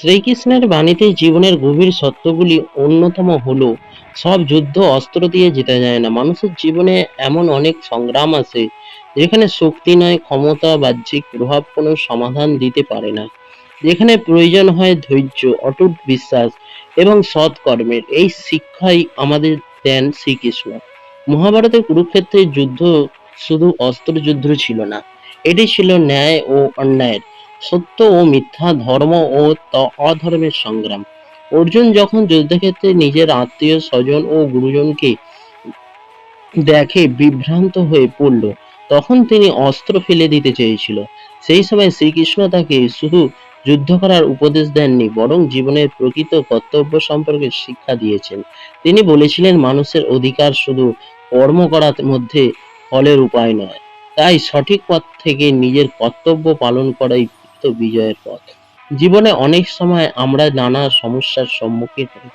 শ্রীকৃষ্ণের বাণীতে জীবনের গভীর সত্যগুলি অন্যতম হলো সব যুদ্ধ অস্ত্র দিয়ে জেতা যায় না। মানুষের জীবনে এমন অনেক সংগ্রাম আছে যেখানে শক্তি নয়, ক্ষমতা, বাহ্যিক প্রভাব কোনো সমাধান দিতে পারে না। যেখানে প্রয়োজন হয় ধৈর্য, অটুট বিশ্বাস এবং সৎ কর্মের। এই শিক্ষাই আমাদের দেন শ্রীকৃষ্ণ। মহাভারতের কুরুক্ষেত্রের যুদ্ধ শুধু অস্ত্রযুদ্ধ ছিল না, এটি ছিল ন্যায় ও অন্যায়ের, সত্য ও মিথ্যা, ধর্ম ও অধর্মের সংগ্রাম। অর্জুন যখন যুদ্ধক্ষেত্রে নিজের আত্মীয় স্বজন ও গুরুজনকে দেখে বিভ্রান্ত হয়ে পড়ল, তখন তিনি অস্ত্র ফেলে দিতে চেয়েছিল। সেই সময় শ্রীকৃষ্ণ তাকে শুধু যুদ্ধ করার উপদেশ দেননি, বরং জীবনের প্রকৃত কর্তব্য সম্পর্কে শিক্ষা দিয়েছেন। তিনি বলেছিলেন, মানুষের অধিকার শুধু কর্ম করার মধ্যে, ফলের উপায় নয়। তাই সঠিক পথ থেকে নিজের কর্তব্য পালন করাই প্রকৃত বিজয়ের পথ। জীবনে অনেক সময় আমরা নানা সমস্যার সম্মুখীন হই,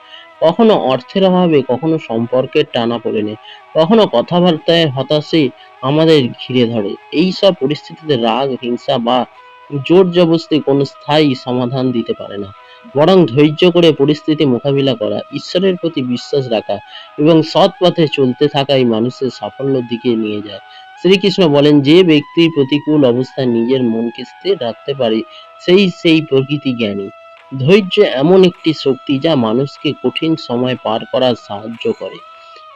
কখনো অর্থের অভাবে, কখনো সম্পর্কের টানাপোড়েনে, কখনো কথাবার্তায় হতাশে আমাদের ঘিরে ধরে। এই সব পরিস্থিতিতে রাগ, হিংসা বা জোর জবরদস্তি কোনো স্থায়ী সমাধান দিতে পারে না, বরং ধৈর্য করে পরিস্থিতি মোকাবিলা করা, ঈশ্বরের প্রতি বিশ্বাস রাখা এবং সৎ পথে চলতে থাকাই মানুষের সাফল্যের দিকে নিয়ে যায়। শ্রীকৃষ্ণ বলেন, যে ব্যক্তি প্রতিকূল অবস্থায় নিজের মনকে স্থির রাখতে পারে সেই প্রকৃতি জ্ঞানী। ধৈর্য এমন একটি শক্তি যা মানুষকে কঠিন সময় পার করার সাহায্য করে।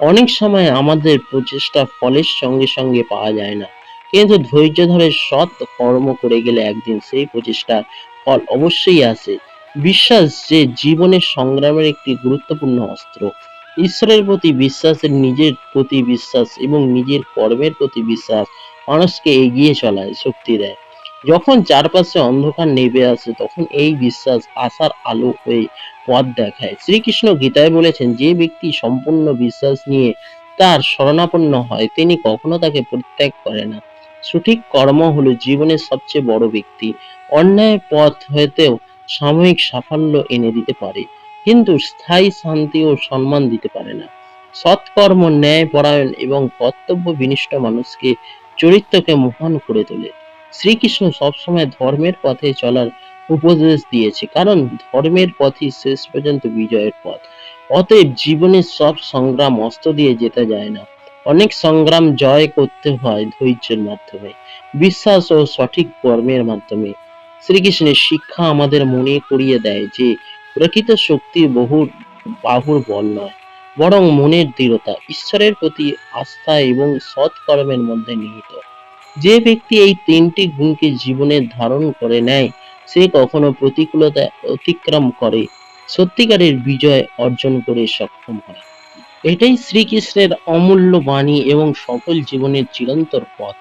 অনেক সময় আমাদের প্রচেষ্টা ফলের সঙ্গে সঙ্গে পাওয়া যায় না, কিন্তু ধৈর্য ধরে সৎ কর্ম করে গেলে একদিন সেই প্রচেষ্টার ফল অবশ্যই আসে। বিশ্বাস যে জীবনের সংগ্রামের একটি গুরুত্বপূর্ণ অস্ত্র। ঈশ্বরের প্রতি বিশ্বাস, নিজের প্রতি বিশ্বাস এবং নিজের কর্মের প্রতি বিশ্বাস মানুষকে এগিয়ে চলায় শক্তি দেয়। যখন চারপাশে অন্ধকার নেমে আসে, তখন এই বিশ্বাস আশার আলো হয়ে পথ দেখায়। শ্রীকৃষ্ণ গীতায় বলেছেন, যে ব্যক্তি সম্পূর্ণ বিশ্বাস নিয়ে তার শরণাপন্ন হয়, তিনি কখনো তাকে পরিত্যাগ করে না। সঠিক কর্ম হলো জীবনের সবচেয়ে বড় ব্যক্তি। অন্যায় পথ হতেও সাময়িক সাফল্য এনে দিতে পারে, কিন্তু স্থায়ী শান্তি ও সম্মান দিতে পারে না। সৎকর্ম, ন্যায় পরায়ণ এবং কর্তব্য বিনিষ্ঠ মানুষকে চরিত্রকে মহান করে তোলে। শ্রীকৃষ্ণ সবসময় ধর্মের পথে চলার উপদেশ দিয়েছে, কারণ ধর্মের পথই শেষ পর্যন্ত বিজয়ের পথ। অতএব জীবনের সব সংগ্রাম অস্ত্র দিয়ে জেতা যায় না। অনেক সংগ্রাম জয় করতে হয় ধৈর্যের মাধ্যমে, বিশ্বাস ও সঠিক কর্মের মাধ্যমে। শ্রীকৃষ্ণের শিক্ষা আমাদের মনে করিয়ে দেয় যে প্রকৃত শক্তি বাহুর বল নয়, বরং মনের দৃঢ়তা, ঈশ্বরের প্রতি আস্থা এবং সৎ কর্মের মধ্যে নিহিত। যে ব্যক্তি এই তিনটি গুণকে জীবনে ধারণ করে নেয়, সে কখনো প্রতিকূলতা অতিক্রম করে সত্যিকারের বিজয় অর্জন করে সক্ষম হয়। এটাই শ্রীকৃষ্ণের অমূল্য বাণী এবং সফল জীবনের চিরন্তর পথ।